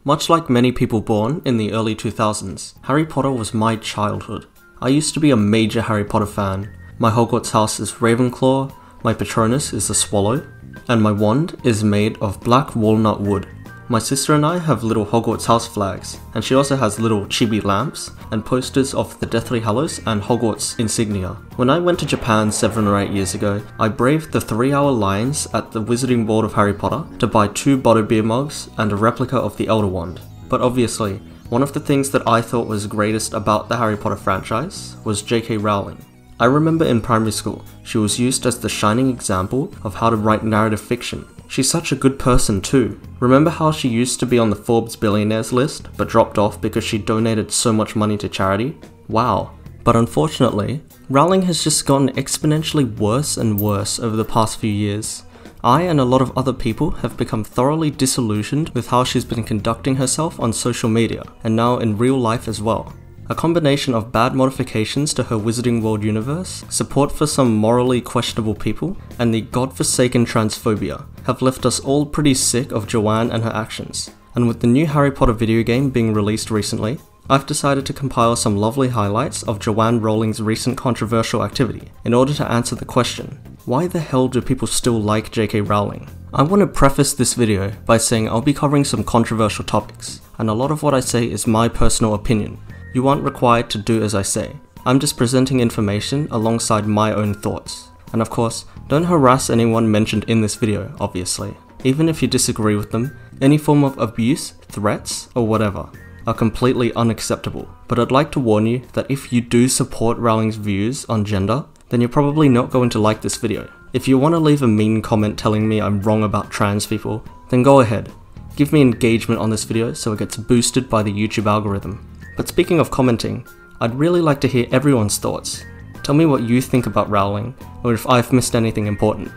Much like many people born in the early 2000s, Harry Potter was my childhood. I used to be a major Harry Potter fan. My Hogwarts house is Ravenclaw, my Patronus is a swallow, and my wand is made of black walnut wood. My sister and I have little Hogwarts house flags, and she also has little chibi lamps and posters of the Deathly Hallows and Hogwarts insignia. When I went to Japan 7 or 8 years ago, I braved the 3-hour lines at the Wizarding World of Harry Potter to buy 2 butterbeer mugs and a replica of the Elder Wand. But obviously, one of the things that I thought was greatest about the Harry Potter franchise was J.K. Rowling. I remember in primary school, she was used as the shining example of how to write narrative fiction. She's such a good person too. Remember how she used to be on the Forbes billionaires list, but dropped off because she donated so much money to charity? Wow. But unfortunately, Rowling has just gotten exponentially worse and worse over the past few years. I and a lot of other people have become thoroughly disillusioned with how she's been conducting herself on social media, and now in real life as well. A combination of bad modifications to her Wizarding World universe, support for some morally questionable people, and the godforsaken transphobia have left us all pretty sick of Joanne and her actions. And with the new Harry Potter video game being released recently, I've decided to compile some lovely highlights of Joanne Rowling's recent controversial activity in order to answer the question, why the hell do people still like J.K. Rowling? I want to preface this video by saying I'll be covering some controversial topics, and a lot of what I say is my personal opinion. You aren't required to do as I say. I'm just presenting information alongside my own thoughts. And of course, don't harass anyone mentioned in this video, obviously. Even if you disagree with them, any form of abuse, threats, or whatever are completely unacceptable. But I'd like to warn you that if you do support Rowling's views on gender, then you're probably not going to like this video. If you want to leave a mean comment telling me I'm wrong about trans people, then go ahead. Give me engagement on this video so it gets boosted by the YouTube algorithm. But speaking of commenting, I'd really like to hear everyone's thoughts. Tell me what you think about Rowling, or if I've missed anything important.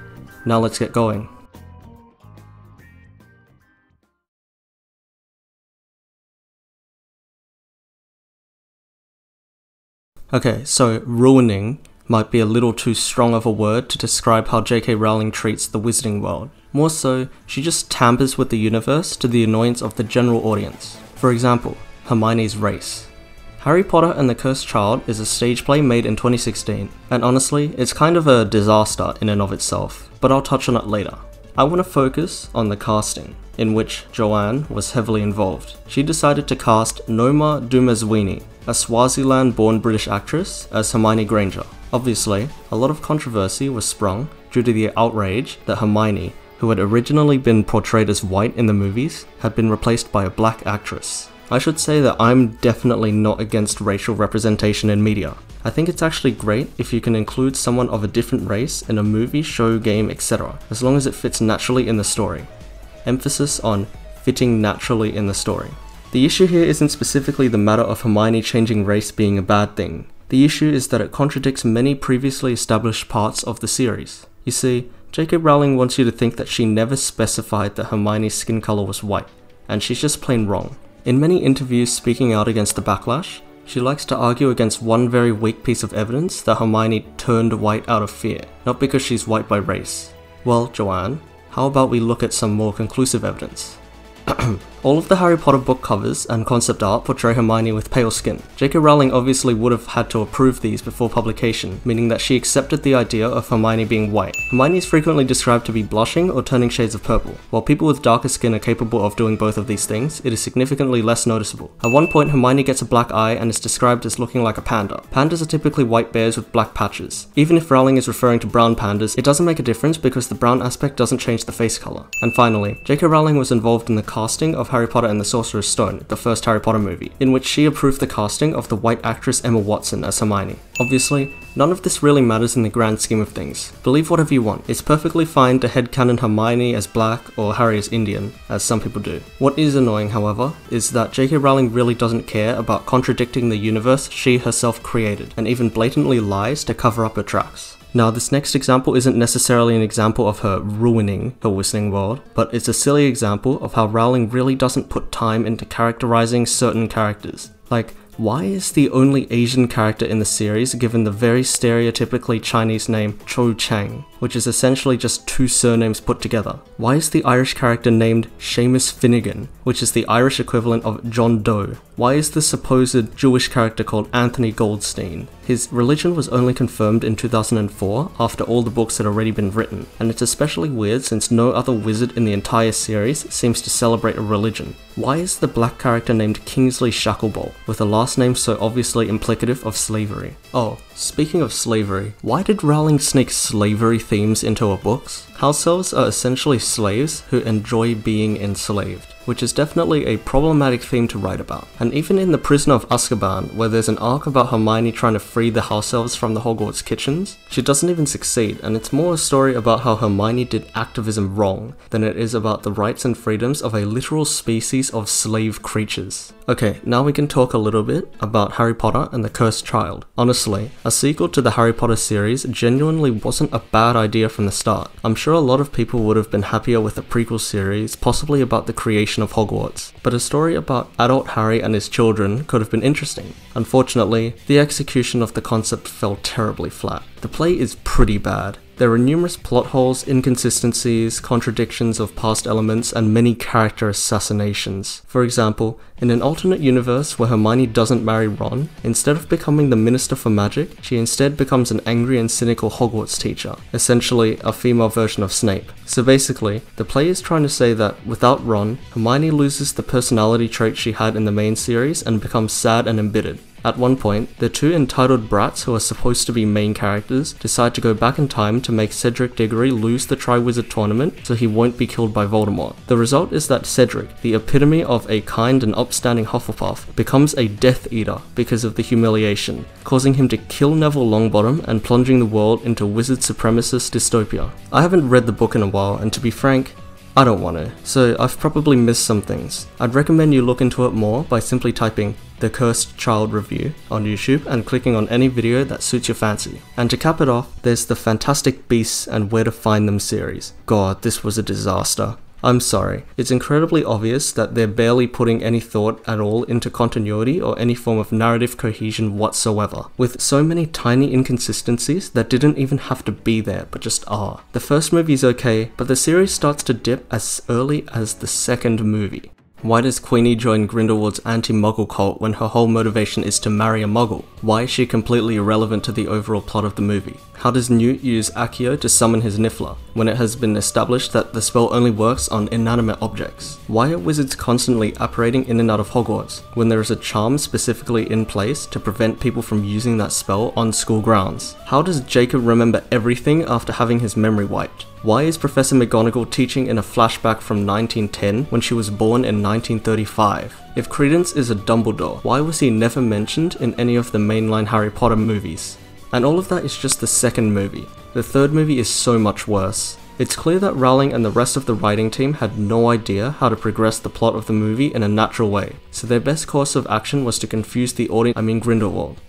Now let's get going. Okay, so ruining might be a little too strong of a word to describe how J.K. Rowling treats the Wizarding World. More so, she just tampers with the universe to the annoyance of the general audience. For example, Hermione's race. Harry Potter and the Cursed Child is a stage play made in 2016, and honestly, it's kind of a disaster in and of itself, but I'll touch on it later. I want to focus on the casting, in which Joanne was heavily involved. She decided to cast Noma Dumezweni, a Swaziland-born British actress, as Hermione Granger. Obviously, a lot of controversy was sprung due to the outrage that Hermione, who had originally been portrayed as white in the movies, had been replaced by a black actress. I should say that I'm definitely not against racial representation in media. I think it's actually great if you can include someone of a different race in a movie, show, game, etc., as long as it fits naturally in the story. Emphasis on fitting naturally in the story. The issue here isn't specifically the matter of Hermione changing race being a bad thing. The issue is that it contradicts many previously established parts of the series. You see, J.K. Rowling wants you to think that she never specified that Hermione's skin color was white, and she's just plain wrong. In many interviews speaking out against the backlash, she likes to argue against one very weak piece of evidence that Hermione turned white out of fear, not because she's white by race. Well, Joanne, how about we look at some more conclusive evidence? All of the Harry Potter book covers and concept art portray Hermione with pale skin. J.K. Rowling obviously would have had to approve these before publication, meaning that she accepted the idea of Hermione being white. Hermione is frequently described to be blushing or turning shades of purple. While people with darker skin are capable of doing both of these things, it is significantly less noticeable. At one point, Hermione gets a black eye and is described as looking like a panda. Pandas are typically white bears with black patches. Even if Rowling is referring to brown pandas, it doesn't make a difference because the brown aspect doesn't change the face color. And finally, J.K. Rowling was involved in the casting of Harry Potter and the Sorcerer's Stone, the first Harry Potter movie, in which she approved the casting of the white actress Emma Watson as Hermione. Obviously, none of this really matters in the grand scheme of things. Believe whatever you want. It's perfectly fine to headcanon Hermione as black or Harry as Indian, as some people do. What is annoying, however, is that J.K. Rowling really doesn't care about contradicting the universe she herself created, and even blatantly lies to cover up her tracks. Now, this next example isn't necessarily an example of her ruining her Wizarding World, but it's a silly example of how Rowling really doesn't put time into characterizing certain characters. Like, why is the only Asian character in the series given the very stereotypically Chinese name Cho Chang? which is essentially just two surnames put together? Why is the Irish character named Seamus Finnegan, which is the Irish equivalent of John Doe? Why is the supposed Jewish character called Anthony Goldstein? His religion was only confirmed in 2004 after all the books had already been written, and it's especially weird since no other wizard in the entire series seems to celebrate a religion. Why is the black character named Kingsley Shacklebolt, with a last name so obviously implicative of slavery? Oh, speaking of slavery, why did Rowling sneak slavery themes into her books? House elves are essentially slaves who enjoy being enslaved, which is definitely a problematic theme to write about. And even in The Prisoner of Azkaban, where there's an arc about Hermione trying to free the house elves from the Hogwarts kitchens, she doesn't even succeed, and it's more a story about how Hermione did activism wrong than it is about the rights and freedoms of a literal species of slave creatures. Okay, now we can talk a little bit about Harry Potter and the Cursed Child. Honestly, a sequel to the Harry Potter series genuinely wasn't a bad idea from the start. I'm sure a lot of people would have been happier with a prequel series, possibly about the creation of Hogwarts, but a story about adult Harry and his children could have been interesting. Unfortunately, the execution of the concept fell terribly flat. The play is pretty bad. There are numerous plot holes, inconsistencies, contradictions of past elements, and many character assassinations. For example, in an alternate universe where Hermione doesn't marry Ron, instead of becoming the Minister for Magic, she instead becomes an angry and cynical Hogwarts teacher, essentially a female version of Snape. So basically, the play is trying to say that without Ron, Hermione loses the personality trait she had in the main series and becomes sad and embittered. At one point, the two entitled brats who are supposed to be main characters decide to go back in time to make Cedric Diggory lose the Triwizard Tournament so he won't be killed by Voldemort. The result is that Cedric, the epitome of a kind and upstanding Hufflepuff, becomes a Death Eater because of the humiliation, causing him to kill Neville Longbottom and plunging the world into wizard supremacist dystopia. I haven't read the book in a while, and to be frank, I don't want to, so I've probably missed some things. I'd recommend you look into it more by simply typing The Cursed Child Review on YouTube and clicking on any video that suits your fancy. And to cap it off, there's the Fantastic Beasts and Where to Find Them series. God, this was a disaster. I'm sorry, it's incredibly obvious that they're barely putting any thought at all into continuity or any form of narrative cohesion whatsoever, with so many tiny inconsistencies that didn't even have to be there but just are. The first movie's okay, but the series starts to dip as early as the second movie. Why does Queenie join Grindelwald's anti-Muggle cult when her whole motivation is to marry a Muggle? Why is she completely irrelevant to the overall plot of the movie? How does Newt use Accio to summon his Niffler, when it has been established that the spell only works on inanimate objects? Why are wizards constantly apparating in and out of Hogwarts, when there is a charm specifically in place to prevent people from using that spell on school grounds? How does Jacob remember everything after having his memory wiped? Why is Professor McGonagall teaching in a flashback from 1910 when she was born in 1935? If Credence is a Dumbledore, why was he never mentioned in any of the mainline Harry Potter movies? And all of that is just the second movie. The third movie is so much worse. It's clear that Rowling and the rest of the writing team had no idea how to progress the plot of the movie in a natural way, so their best course of action was to confuse the audience, Grindelwald.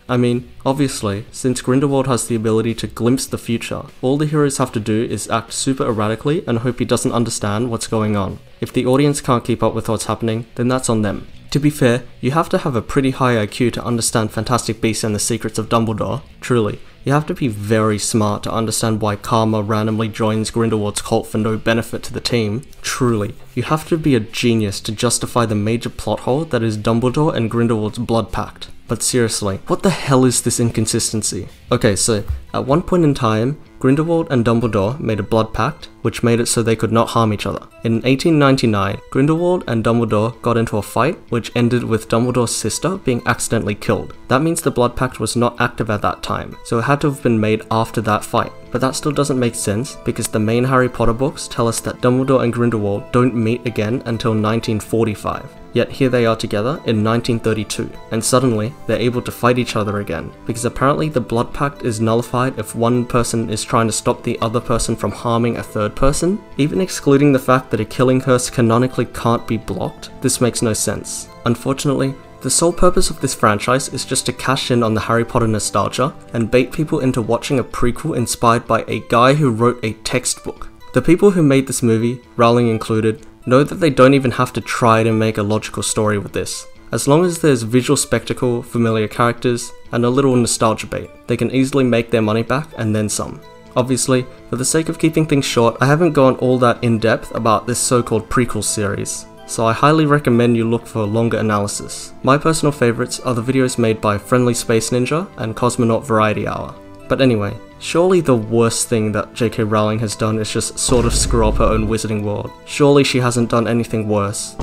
Obviously, since Grindelwald has the ability to glimpse the future, all the heroes have to do is act super erratically and hope he doesn't understand what's going on. If the audience can't keep up with what's happening, then that's on them. To be fair, you have to have a pretty high IQ to understand Fantastic Beasts and the Secrets of Dumbledore, truly. You have to be very smart to understand why Karma randomly joins Grindelwald's cult for no benefit to the team. Truly, you have to be a genius to justify the major plot hole that is Dumbledore and Grindelwald's blood pact. But seriously, what the hell is this inconsistency? Okay, so at one point in time, Grindelwald and Dumbledore made a blood pact, which made it so they could not harm each other. In 1899, Grindelwald and Dumbledore got into a fight, which ended with Dumbledore's sister being accidentally killed. That means the blood pact was not active at that time, so it had to have been made after that fight. But that still doesn't make sense, because the main Harry Potter books tell us that Dumbledore and Grindelwald don't meet again until 1945. Yet here they are together in 1932, and suddenly they're able to fight each other again, because apparently the blood pact is nullified if one person is trying to stop the other person from harming a third person. Even excluding the fact that a killing curse canonically can't be blocked, this makes no sense. Unfortunately, the sole purpose of this franchise is just to cash in on the Harry Potter nostalgia and bait people into watching a prequel inspired by a guy who wrote a textbook. The people who made this movie, Rowling included, know that they don't even have to try to make a logical story with this. As long as there's visual spectacle, familiar characters, and a little nostalgia bait, they can easily make their money back and then some. Obviously, for the sake of keeping things short, I haven't gone all that in depth about this so-called prequel series, so I highly recommend you look for longer analysis. My personal favorites are the videos made by Friendly Space Ninja and Cosmonaut Variety Hour. But anyway, surely the worst thing that J.K. Rowling has done is just sort of screw up her own Wizarding World. Surely she hasn't done anything worse.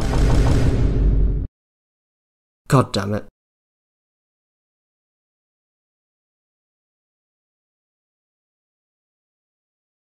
God damn it.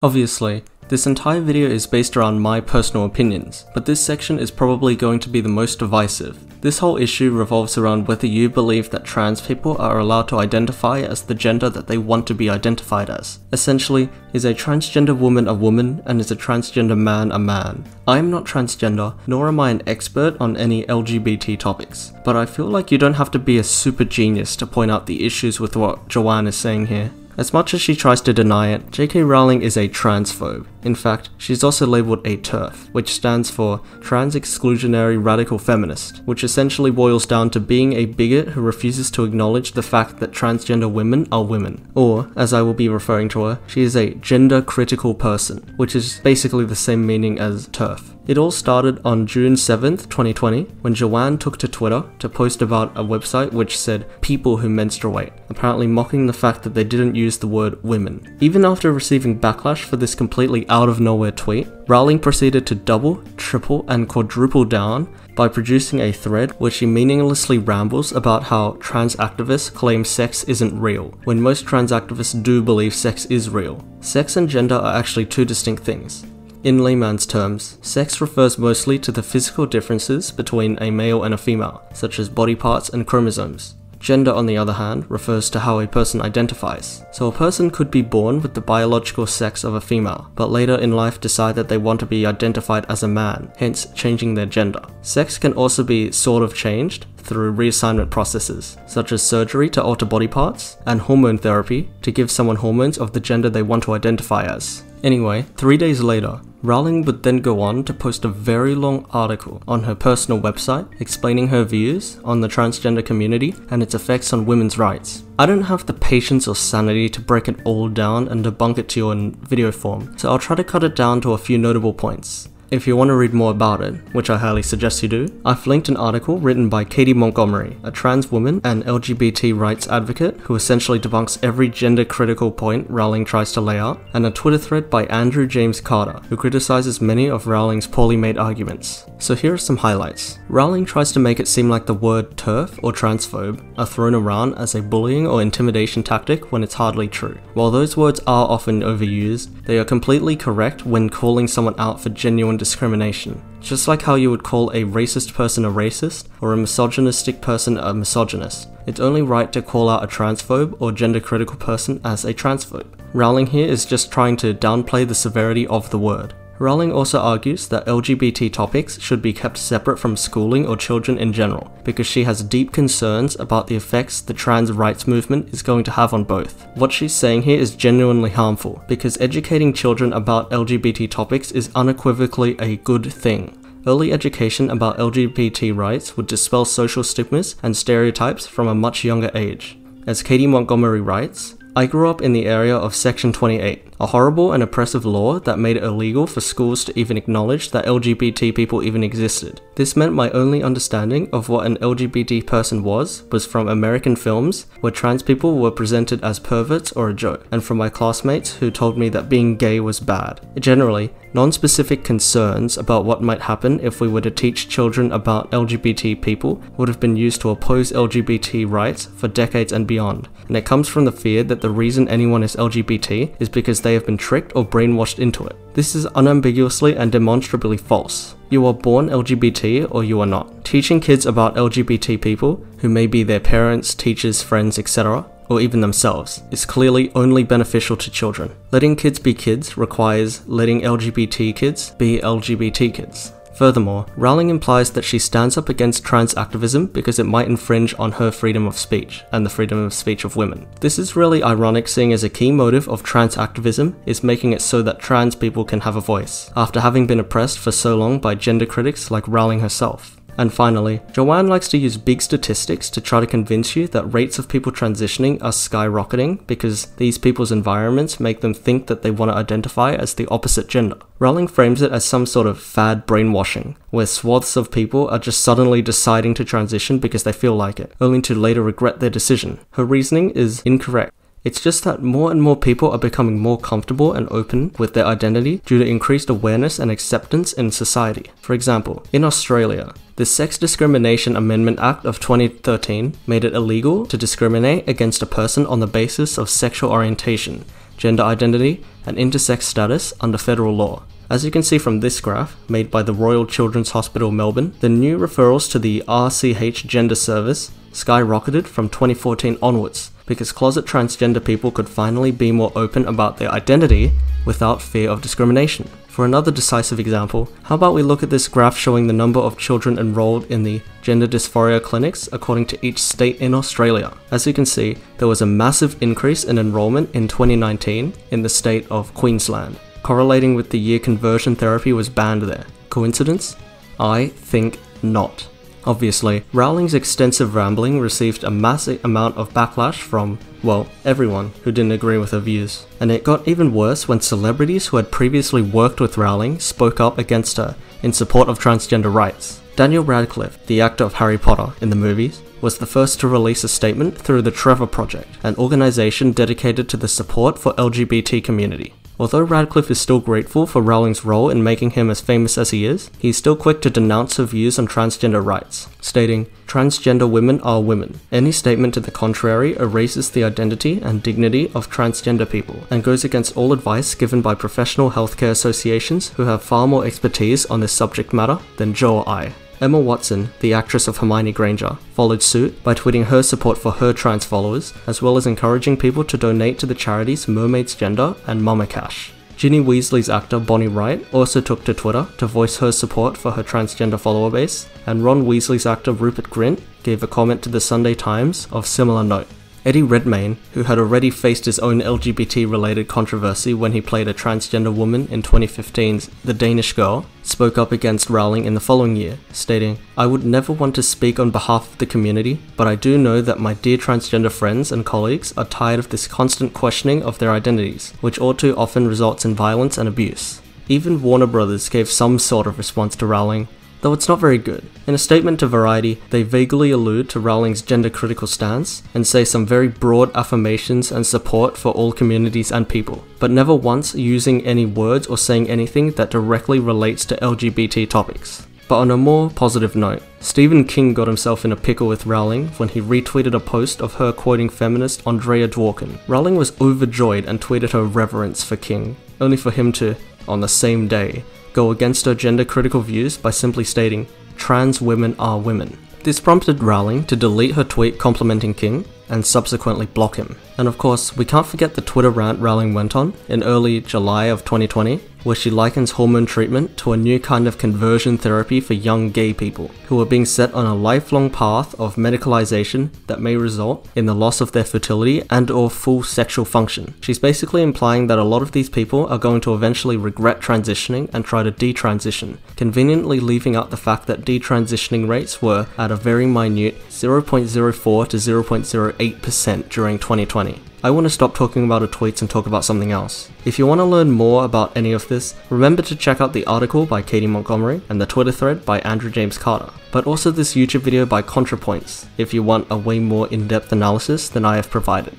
Obviously, this entire video is based around my personal opinions, but this section is probably going to be the most divisive. This whole issue revolves around whether you believe that trans people are allowed to identify as the gender that they want to be identified as. Essentially, is a transgender woman a woman, and is a transgender man a man? I am not transgender, nor am I an expert on any LGBT topics, but I feel like you don't have to be a super genius to point out the issues with what Joanne is saying here. As much as she tries to deny it, J.K. Rowling is a transphobe. In fact, she's also labelled a TERF, which stands for Trans Exclusionary Radical Feminist, which essentially boils down to being a bigot who refuses to acknowledge the fact that transgender women are women. Or, as I will be referring to her, she is a gender critical person, which is basically the same meaning as TERF. It all started on June 7th, 2020, when Joanne took to Twitter to post about a website which said people who menstruate, apparently mocking the fact that they didn't use the word women. Even after receiving backlash for this completely out of nowhere tweet, Rowling proceeded to double, triple, and quadruple down by producing a thread where she meaninglessly rambles about how trans activists claim sex isn't real, when most trans activists do believe sex is real. Sex and gender are actually two distinct things. In layman's terms, sex refers mostly to the physical differences between a male and a female, such as body parts and chromosomes. Gender, on the other hand, refers to how a person identifies. So a person could be born with the biological sex of a female, but later in life decide that they want to be identified as a man, hence changing their gender. Sex can also be sort of changed through reassignment processes, such as surgery to alter body parts, and hormone therapy to give someone hormones of the gender they want to identify as. Anyway, 3 days later, Rowling would then go on to post a very long article on her personal website explaining her views on the transgender community and its effects on women's rights. I don't have the patience or sanity to break it all down and debunk it to you in video form, so I'll try to cut it down to a few notable points. If you want to read more about it, which I highly suggest you do, I've linked an article written by Katie Montgomery, a trans woman and LGBT rights advocate who essentially debunks every gender-critical point Rowling tries to lay out, and a Twitter thread by Andrew James Carter, who criticizes many of Rowling's poorly made arguments. So here are some highlights. Rowling tries to make it seem like the word TERF or transphobe are thrown around as a bullying or intimidation tactic when it's hardly true. While those words are often overused, they are completely correct when calling someone out for genuine discrimination. Just like how you would call a racist person a racist, or a misogynistic person a misogynist. It's only right to call out a transphobe or gender critical person as a transphobe. Rowling here is just trying to downplay the severity of the word. Rowling also argues that LGBT topics should be kept separate from schooling or children in general, because she has deep concerns about the effects the trans rights movement is going to have on both. What she's saying here is genuinely harmful, because educating children about LGBT topics is unequivocally a good thing. Early education about LGBT rights would dispel social stigmas and stereotypes from a much younger age. As Katie Montgomery writes, I grew up in the area of Section 28, a horrible and oppressive law that made it illegal for schools to even acknowledge that LGBT people even existed. This meant my only understanding of what an LGBT person was from American films where trans people were presented as perverts or a joke, and from my classmates who told me that being gay was bad. Generally, non-specific concerns about what might happen if we were to teach children about LGBT people would have been used to oppose LGBT rights for decades and beyond, and it comes from the fear that the reason anyone is LGBT is because they have been tricked or brainwashed into it. This is unambiguously and demonstrably false. You are born LGBT or you are not. Teaching kids about LGBT people, who may be their parents, teachers, friends, etc., or even themselves, is clearly only beneficial to children. Letting kids be kids requires letting LGBT kids be LGBT kids. Furthermore, Rowling implies that she stands up against trans activism because it might infringe on her freedom of speech and the freedom of speech of women. This is really ironic, seeing as a key motive of trans activism is making it so that trans people can have a voice, after having been oppressed for so long by gender critics like Rowling herself. And finally, Joanne likes to use big statistics to try to convince you that rates of people transitioning are skyrocketing because these people's environments make them think that they want to identify as the opposite gender. Rowling frames it as some sort of fad brainwashing, where swaths of people are just suddenly deciding to transition because they feel like it, only to later regret their decision. Her reasoning is incorrect. It's just that more and more people are becoming more comfortable and open with their identity due to increased awareness and acceptance in society. For example, in Australia, the Sex Discrimination Amendment Act of 2013 made it illegal to discriminate against a person on the basis of sexual orientation, gender identity, and intersex status under federal law. As you can see from this graph, made by the Royal Children's Hospital Melbourne, the new referrals to the RCH Gender Service skyrocketed from 2014 onwards, because closet transgender people could finally be more open about their identity without fear of discrimination. For another decisive example, how about we look at this graph showing the number of children enrolled in the gender dysphoria clinics according to each state in Australia. As you can see, there was a massive increase in enrollment in 2019 in the state of Queensland, correlating with the year conversion therapy was banned there. Coincidence? I think not. Obviously, Rowling's extensive rambling received a massive amount of backlash from, well, everyone who didn't agree with her views. And it got even worse when celebrities who had previously worked with Rowling spoke up against her in support of transgender rights. Daniel Radcliffe, the actor of Harry Potter in the movies, was the first to release a statement through the Trevor Project, an organization dedicated to the support for LGBT community. Although Radcliffe is still grateful for Rowling's role in making him as famous as he is, he's still quick to denounce her views on transgender rights, stating, "Transgender women are women. Any statement to the contrary erases the identity and dignity of transgender people, and goes against all advice given by professional healthcare associations who have far more expertise on this subject matter than Joe or I." Emma Watson, the actress of Hermione Granger, followed suit by tweeting her support for her trans followers, as well as encouraging people to donate to the charities Mermaids Gender and Mama Cash. Ginny Weasley's actor Bonnie Wright also took to Twitter to voice her support for her transgender follower base, and Ron Weasley's actor Rupert Grint gave a comment to the Sunday Times of similar note. Eddie Redmayne, who had already faced his own LGBT-related controversy when he played a transgender woman in 2015's The Danish Girl, spoke up against Rowling in the following year, stating, "I would never want to speak on behalf of the community, but I do know that my dear transgender friends and colleagues are tired of this constant questioning of their identities, which all too often results in violence and abuse." Even Warner Brothers gave some sort of response to Rowling, though it's not very good. In a statement to Variety, they vaguely allude to Rowling's gender-critical stance and say some very broad affirmations and support for all communities and people, but never once using any words or saying anything that directly relates to LGBT topics. But on a more positive note, Stephen King got himself in a pickle with Rowling when he retweeted a post of her quoting feminist Andrea Dworkin. Rowling was overjoyed and tweeted her reverence for King, only for him to, on the same day, go against her gender-critical views by simply stating, "Trans women are women." This prompted Rowling to delete her tweet complimenting King and subsequently block him. And of course, we can't forget the Twitter rant Rowling went on in early July of 2020, where she likens hormone treatment to a new kind of conversion therapy for young gay people who are being set on a lifelong path of medicalization that may result in the loss of their fertility and or full sexual function. She's basically implying that a lot of these people are going to eventually regret transitioning and try to detransition, conveniently leaving out the fact that detransitioning rates were at a very minute 0.04 to 0.08% during 2020. I want to stop talking about her tweets and talk about something else. If you want to learn more about any of this, remember to check out the article by Katie Montgomery and the Twitter thread by Andrew James Carter, but also this YouTube video by ContraPoints if you want a way more in-depth analysis than I have provided.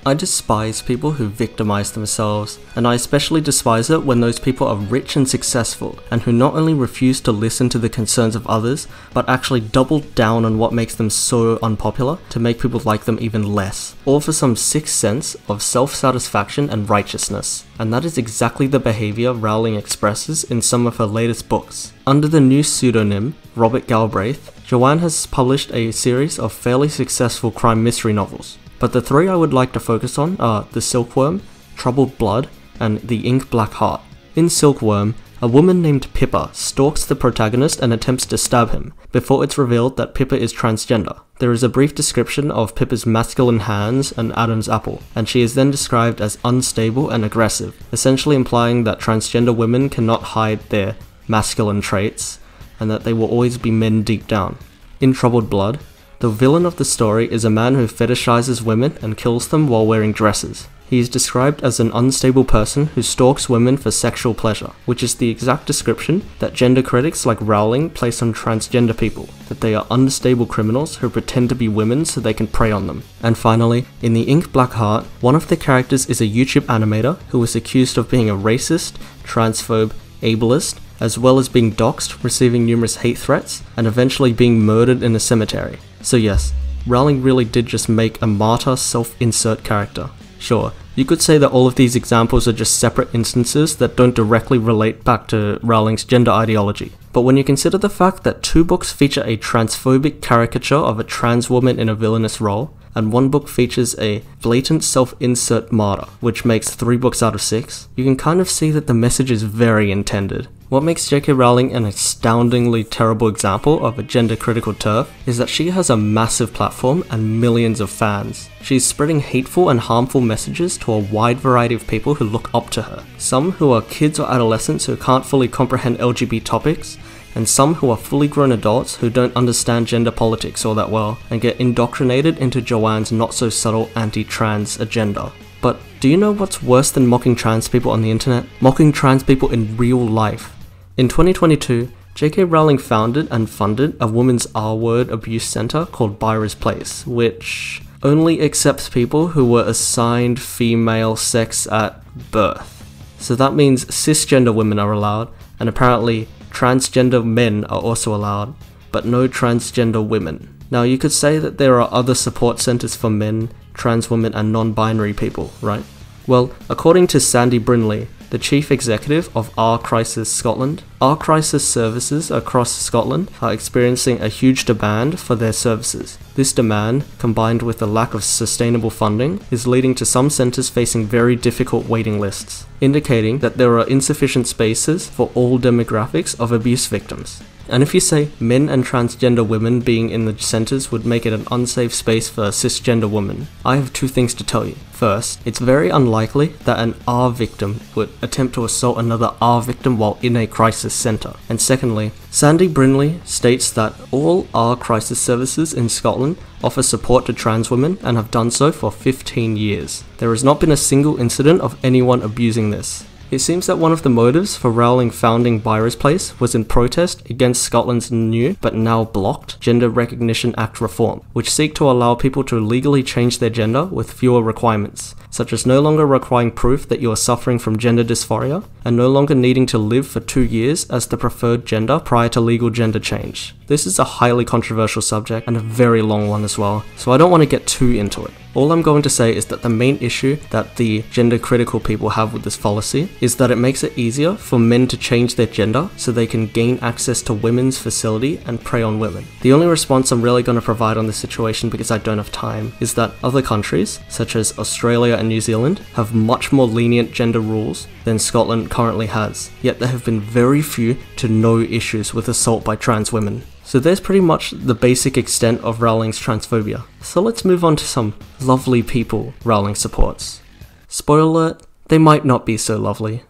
I despise people who victimize themselves, and I especially despise it when those people are rich and successful, and who not only refuse to listen to the concerns of others, but actually double down on what makes them so unpopular to make people like them even less, all for some sick sense of self-satisfaction and righteousness. And that is exactly the behavior Rowling expresses in some of her latest books. Under the new pseudonym, Robert Galbraith, Joanne has published a series of fairly successful crime mystery novels. But the three I would like to focus on are The Silkworm, Troubled Blood, and The Ink Black Heart. In Silkworm, a woman named Pippa stalks the protagonist and attempts to stab him, before it's revealed that Pippa is transgender. There is a brief description of Pippa's masculine hands and Adam's apple, and she is then described as unstable and aggressive, essentially implying that transgender women cannot hide their masculine traits, and that they will always be men deep down. In Troubled Blood, the villain of the story is a man who fetishizes women and kills them while wearing dresses. He is described as an unstable person who stalks women for sexual pleasure, which is the exact description that gender critics like Rowling place on transgender people, that they are unstable criminals who pretend to be women so they can prey on them. And finally, in The Ink Black Heart, one of the characters is a YouTube animator who was accused of being a racist, transphobe, ableist, as well as being doxxed, receiving numerous hate threats, and eventually being murdered in a cemetery. So yes, Rowling really did just make a martyr self-insert character. Sure, you could say that all of these examples are just separate instances that don't directly relate back to Rowling's gender ideology. But when you consider the fact that 2 books feature a transphobic caricature of a trans woman in a villainous role, and 1 book features a blatant self-insert martyr, which makes 3 books out of 6, you can kind of see that the message is very intended. What makes J.K. Rowling an astoundingly terrible example of a gender-critical TERF is that she has a massive platform and millions of fans. She's spreading hateful and harmful messages to a wide variety of people who look up to her. Some who are kids or adolescents who can't fully comprehend LGBT topics, and some who are fully grown adults who don't understand gender politics all that well and get indoctrinated into Joanne's not-so-subtle anti-trans agenda. But do you know what's worse than mocking trans people on the internet? Mocking trans people in real life. In 2022, J.K. Rowling founded and funded a women's R-word abuse center called Byra's Place, which only accepts people who were assigned female sex at birth. So that means cisgender women are allowed, and apparently transgender men are also allowed, but no transgender women. Now you could say that there are other support centers for men, trans women and non-binary people, right? Well, according to Sandy Brinley, the chief executive of R Crisis Scotland, R Crisis services across Scotland are experiencing a huge demand for their services. This demand, combined with the lack of sustainable funding, is leading to some centres facing very difficult waiting lists, indicating that there are insufficient spaces for all demographics of abuse victims. And if you say men and transgender women being in the centres would make it an unsafe space for a cisgender woman, I have 2 things to tell you. First, it's very unlikely that an R victim would attempt to assault another R victim while in a crisis centre. And secondly, Sandy Brinley states that all R crisis services in Scotland offer support to trans women and have done so for 15 years. There has not been a single incident of anyone abusing this. It seems that one of the motives for Rowling founding Byra's Place was in protest against Scotland's new, but now blocked, Gender Recognition Act reform, which seek to allow people to legally change their gender with fewer requirements, such as no longer requiring proof that you are suffering from gender dysphoria, and no longer needing to live for 2 years as the preferred gender prior to legal gender change. This is a highly controversial subject and a very long one as well, so I don't want to get too into it. All I'm going to say is that the main issue that the gender critical people have with this policy is that it makes it easier for men to change their gender so they can gain access to women's facility and prey on women. The only response I'm really going to provide on this situation, because I don't have time, is that other countries, such as Australia and New Zealand, have much more lenient gender rules than Scotland currently has, yet there have been very few to no issues with assault by trans women. So there's pretty much the basic extent of Rowling's transphobia. So let's move on to some lovely people Rowling supports. Spoiler alert, they might not be so lovely.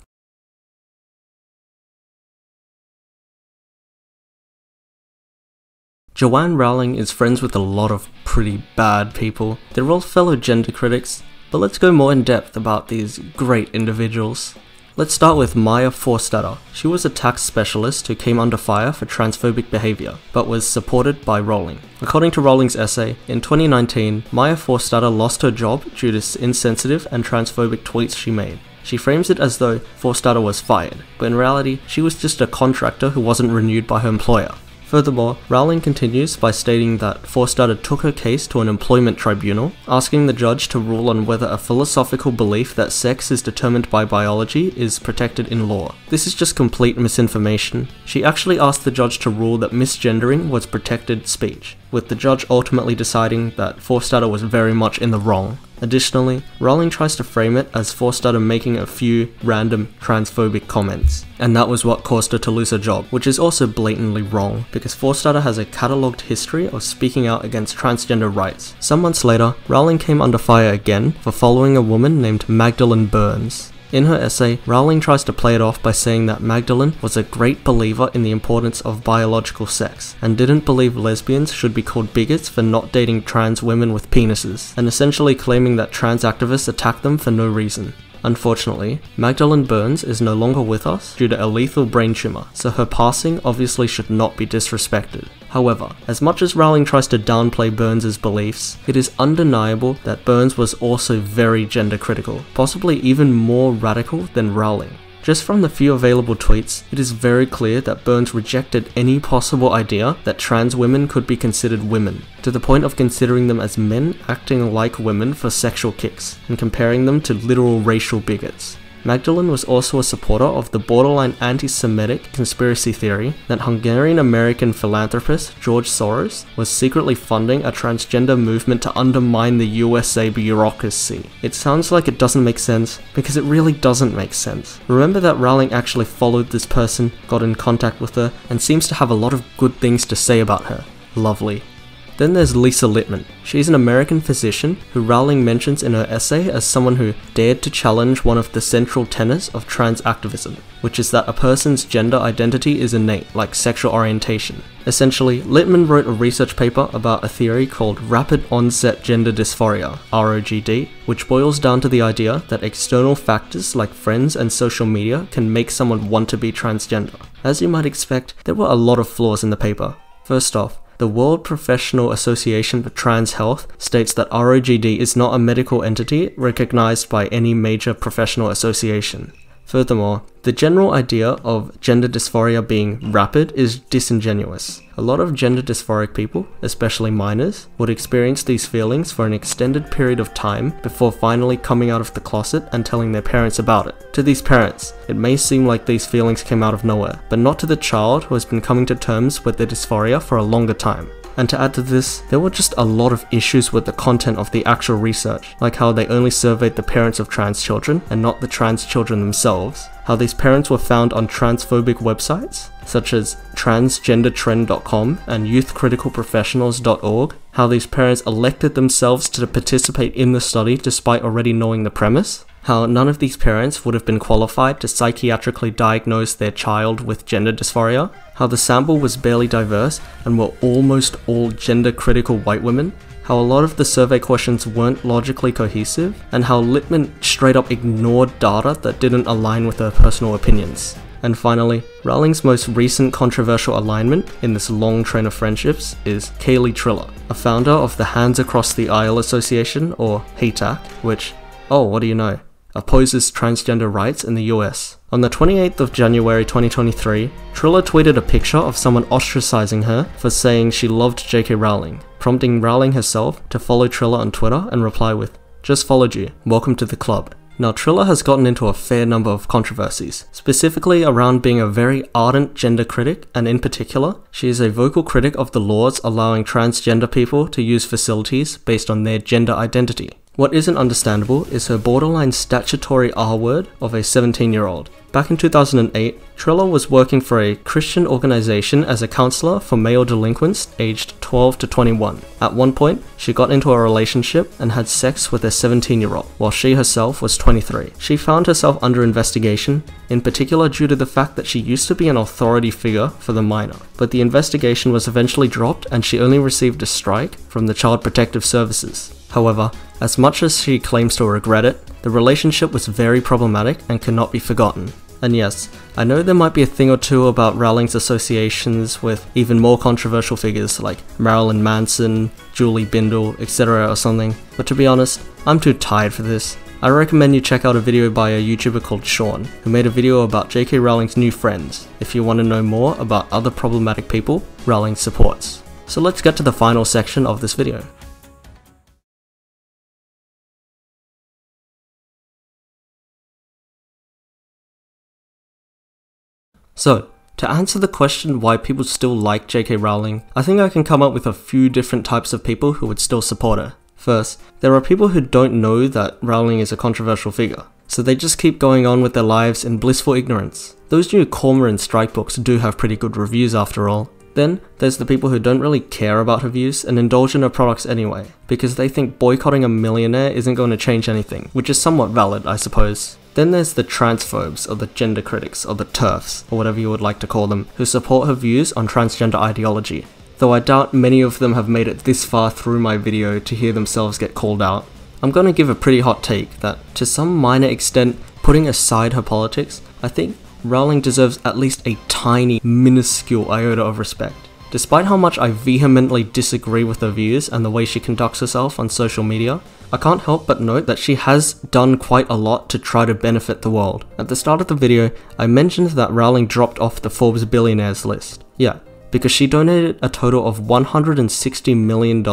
Joanne Rowling is friends with a lot of pretty bad people. They're all fellow gender critics, but let's go more in depth about these great individuals. Let's start with Maya Forstater. She was a tax specialist who came under fire for transphobic behaviour, but was supported by Rowling. According to Rowling's essay, in 2019, Maya Forstater lost her job due to insensitive and transphobic tweets she made. She frames it as though Forstater was fired, but in reality, she was just a contractor who wasn't renewed by her employer. Furthermore, Rowling continues by stating that Forstater took her case to an employment tribunal, asking the judge to rule on whether a philosophical belief that sex is determined by biology is protected in law. This is just complete misinformation. She actually asked the judge to rule that misgendering was protected speech, with the judge ultimately deciding that Forstater was very much in the wrong. Additionally, Rowling tries to frame it as Forstater making a few random transphobic comments, and that was what caused her to lose her job, which is also blatantly wrong, because Forstater has a catalogued history of speaking out against transgender rights. Some months later, Rowling came under fire again for following a woman named Magdalene Burns. In her essay, Rowling tries to play it off by saying that Magdalene was a great believer in the importance of biological sex, and didn't believe lesbians should be called bigots for not dating trans women with penises, and essentially claiming that trans activists attack them for no reason. Unfortunately, Magdalene Burns is no longer with us due to a lethal brain tumor, so her passing obviously should not be disrespected. However, as much as Rowling tries to downplay Burns' beliefs, it is undeniable that Burns was also very gender critical, possibly even more radical than Rowling. Just from the few available tweets, it is very clear that Burns rejected any possible idea that trans women could be considered women, to the point of considering them as men acting like women for sexual kicks, and comparing them to literal racial bigots. Magdalene was also a supporter of the borderline anti-Semitic conspiracy theory that Hungarian-American philanthropist George Soros was secretly funding a transgender movement to undermine the USA bureaucracy. It sounds like it doesn't make sense, because it really doesn't make sense. Remember that Rowling actually followed this person, got in contact with her, and seems to have a lot of good things to say about her. Lovely. Then there's Lisa Littman. She's an American physician who Rowling mentions in her essay as someone who dared to challenge one of the central tenets of trans activism, which is that a person's gender identity is innate, like sexual orientation. Essentially, Littman wrote a research paper about a theory called Rapid Onset Gender Dysphoria, ROGD, which boils down to the idea that external factors like friends and social media can make someone want to be transgender. As you might expect, there were a lot of flaws in the paper. First off, the World Professional Association for Trans Health states that ROGD is not a medical entity recognized by any major professional association. Furthermore, the general idea of gender dysphoria being rapid is disingenuous. A lot of gender dysphoric people, especially minors, would experience these feelings for an extended period of time before finally coming out of the closet and telling their parents about it. To these parents, it may seem like these feelings came out of nowhere, but not to the child who has been coming to terms with their dysphoria for a longer time. And to add to this, there were just a lot of issues with the content of the actual research, like how they only surveyed the parents of trans children and not the trans children themselves, how these parents were found on transphobic websites, such as transgendertrend.com and youthcriticalprofessionals.org, how these parents elected themselves to participate in the study despite already knowing the premise, how none of these parents would have been qualified to psychiatrically diagnose their child with gender dysphoria, how the sample was barely diverse and were almost all gender-critical white women, how a lot of the survey questions weren't logically cohesive, and how Littman straight up ignored data that didn't align with her personal opinions. And finally, Rowling's most recent controversial alignment in this long train of friendships is Kaylee Triller, a founder of the Hands Across the Aisle Association, or HATAC, which, oh, what do you know, opposes transgender rights in the US. On the 28th of January 2023, Triller tweeted a picture of someone ostracizing her for saying she loved J.K. Rowling, prompting Rowling herself to follow Triller on Twitter and reply with, "Just followed you, welcome to the club." Now, Triller has gotten into a fair number of controversies, specifically around being a very ardent gender critic, and in particular, she is a vocal critic of the laws allowing transgender people to use facilities based on their gender identity. What isn't understandable is her borderline statutory R-word of a 17-year-old. Back in 2008, Triller was working for a Christian organization as a counselor for male delinquents aged 12 to 21. At one point, she got into a relationship and had sex with a 17-year-old, while she herself was 23. She found herself under investigation, in particular due to the fact that she used to be an authority figure for the minor. But the investigation was eventually dropped and she only received a strike from the Child Protective Services. However, as much as she claims to regret it, the relationship was very problematic and cannot be forgotten. And yes, I know there might be a thing or two about Rowling's associations with even more controversial figures like Marilyn Manson, Julie Bindel, etc. or something, but to be honest, I'm too tired for this. I recommend you check out a video by a YouTuber called Sean, who made a video about J.K. Rowling's new friends, if you want to know more about other problematic people Rowling supports. So let's get to the final section of this video. So, to answer the question why people still like J.K. Rowling, I think I can come up with a few different types of people who would still support her. First, there are people who don't know that Rowling is a controversial figure, so they just keep going on with their lives in blissful ignorance. Those new Cormoran Strike books do have pretty good reviews after all. Then, there's the people who don't really care about her views and indulge in her products anyway, because they think boycotting a millionaire isn't going to change anything, which is somewhat valid, I suppose. Then there's the transphobes, or the gender critics, or the TERFs, or whatever you would like to call them, who support her views on transgender ideology, though I doubt many of them have made it this far through my video to hear themselves get called out. I'm gonna give a pretty hot take that, to some minor extent, putting aside her politics, I think Rowling deserves at least a tiny, minuscule iota of respect. Despite how much I vehemently disagree with her views and the way she conducts herself on social media, I can't help but note that she has done quite a lot to try to benefit the world. At the start of the video, I mentioned that Rowling dropped off the Forbes billionaires list. Yeah, because she donated a total of $160 million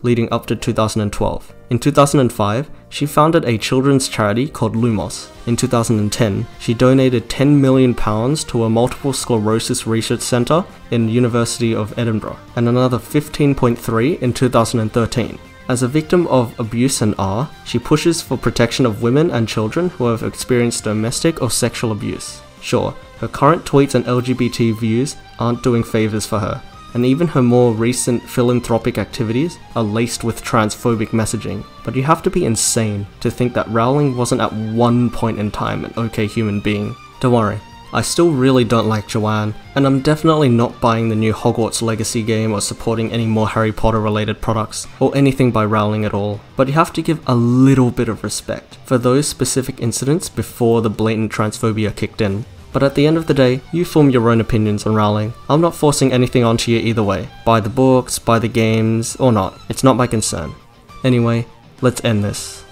leading up to 2012. In 2005, she founded a children's charity called Lumos. In 2010, she donated £10 million to a multiple sclerosis research centre in the University of Edinburgh, and another 15.3 in 2013. As a victim of abuse and R, she pushes for protection of women and children who have experienced domestic or sexual abuse. Sure, her current tweets and LGBT views aren't doing favours for her, and even her more recent philanthropic activities are laced with transphobic messaging, but you have to be insane to think that Rowling wasn't at one point in time an okay human being. Don't worry, I still really don't like Joanne, and I'm definitely not buying the new Hogwarts Legacy game or supporting any more Harry Potter related products, or anything by Rowling at all, but you have to give a little bit of respect for those specific incidents before the blatant transphobia kicked in. But at the end of the day, you form your own opinions on Rowling. I'm not forcing anything onto you either way. Buy the books, buy the games, or not. It's not my concern. Anyway, let's end this.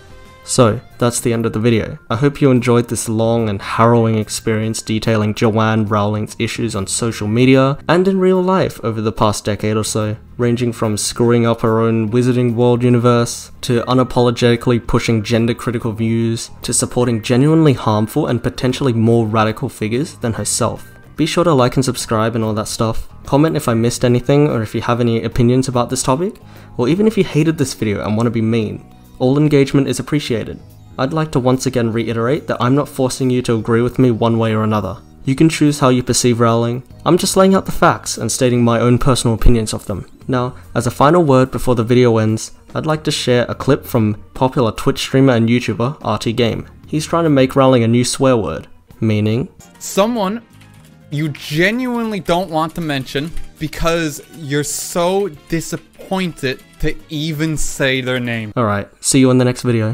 So, that's the end of the video. I hope you enjoyed this long and harrowing experience detailing Joanne Rowling's issues on social media and in real life over the past decade or so, ranging from screwing up her own Wizarding World universe, to unapologetically pushing gender-critical views, to supporting genuinely harmful and potentially more radical figures than herself. Be sure to like and subscribe and all that stuff. Comment if I missed anything or if you have any opinions about this topic, or even if you hated this video and want to be mean. All engagement is appreciated. I'd like to once again reiterate that I'm not forcing you to agree with me one way or another. You can choose how you perceive Rowling. I'm just laying out the facts and stating my own personal opinions of them. Now, as a final word before the video ends, I'd like to share a clip from popular Twitch streamer and YouTuber RTGame. He's trying to make Rowling a new swear word, meaning someone you genuinely don't want to mention because you're so disappointed to even say their name. Alright, see you in the next video.